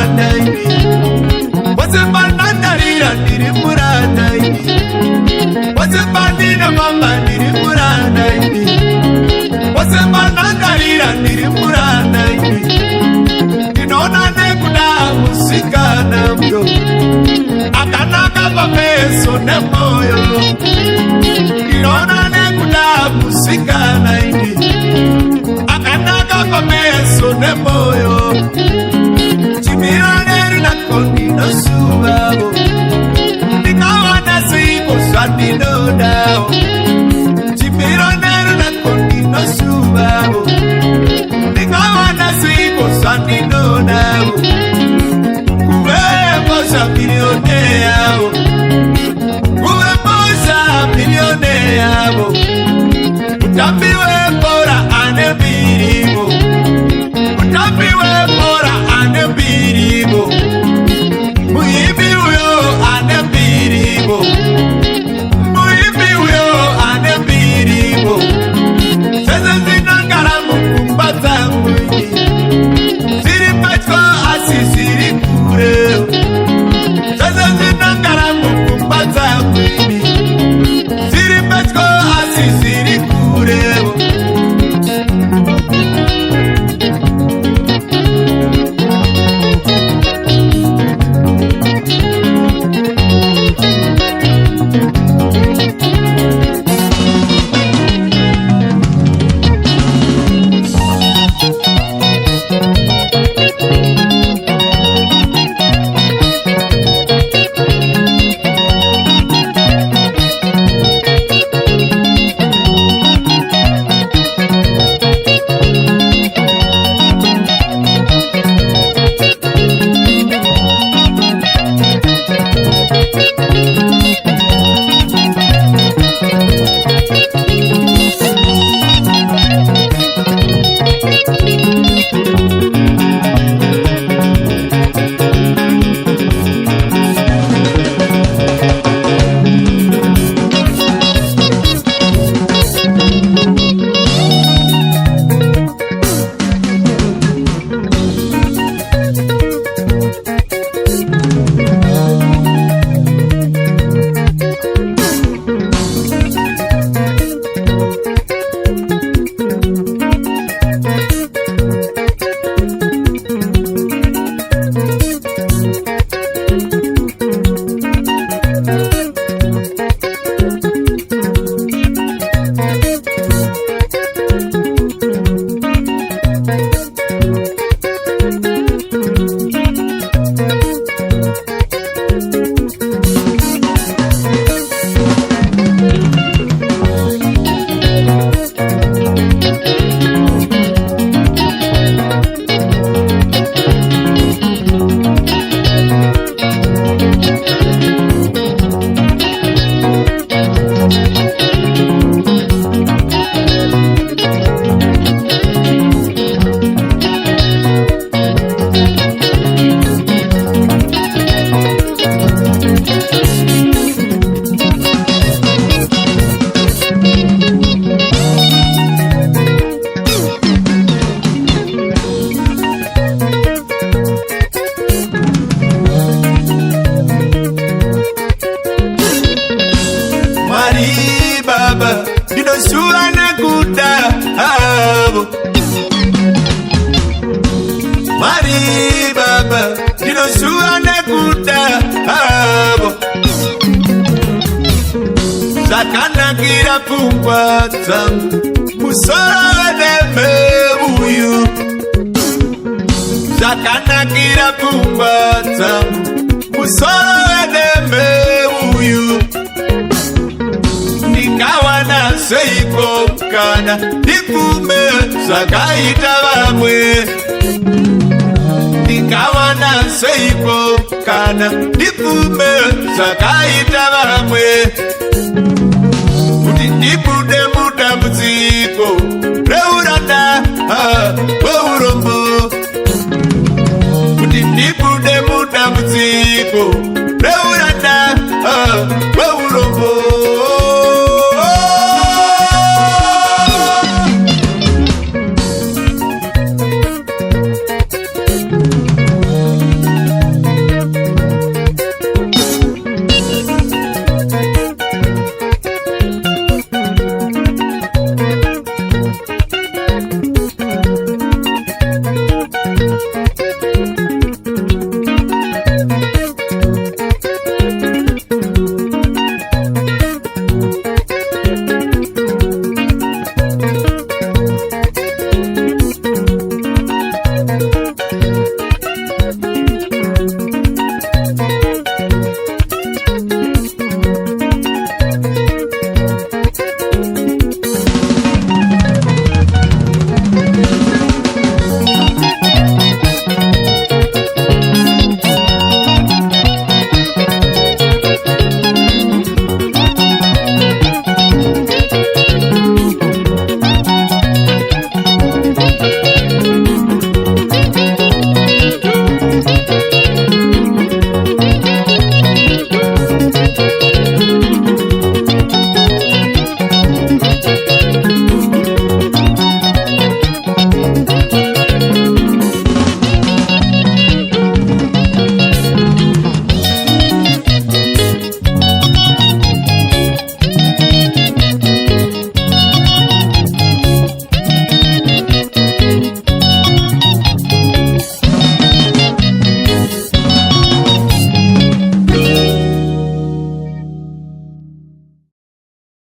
muranda ini wasemanandarira ndiri muranda ini wasemanina mama ndiri muranda ini wasemanandarira ndiri muranda ini ndinoona nekuda musikana myo akanaka pameso nemoyo ndinoona nekuda musikana ini akanaka pameso nemoyo chimiraneri nakondinosuvavo ndikawana seiko zvandinodawo chimiraneri nakondinosuvavo ndikawana seiko zvandinodawo kuvemosha milioneyawo kuvemosha milioneyawo mutambi webhora ane mbirivo mutambi webhora ane mbirivo muimbi uyo ane mbirivo muimbi uyo ane mbirivo zvese zvinogara mukumba dzangu zviri pedyo asi zviri kure zvese zvinogara mukumba dzangu zviri pedyo asi zviri kure zvakanakira pfungwa dzangu musoro nemeuyu zvakanakira pfungwa dzangu musoro nemeuyu ndikawana seiko kana ndipfume zvakaita vamwe ndikawana seiko kana ndipfume zvakaita vamwe kuti ndibude mudambudziko reuranda hweurombo kuti ndibude mudambudziko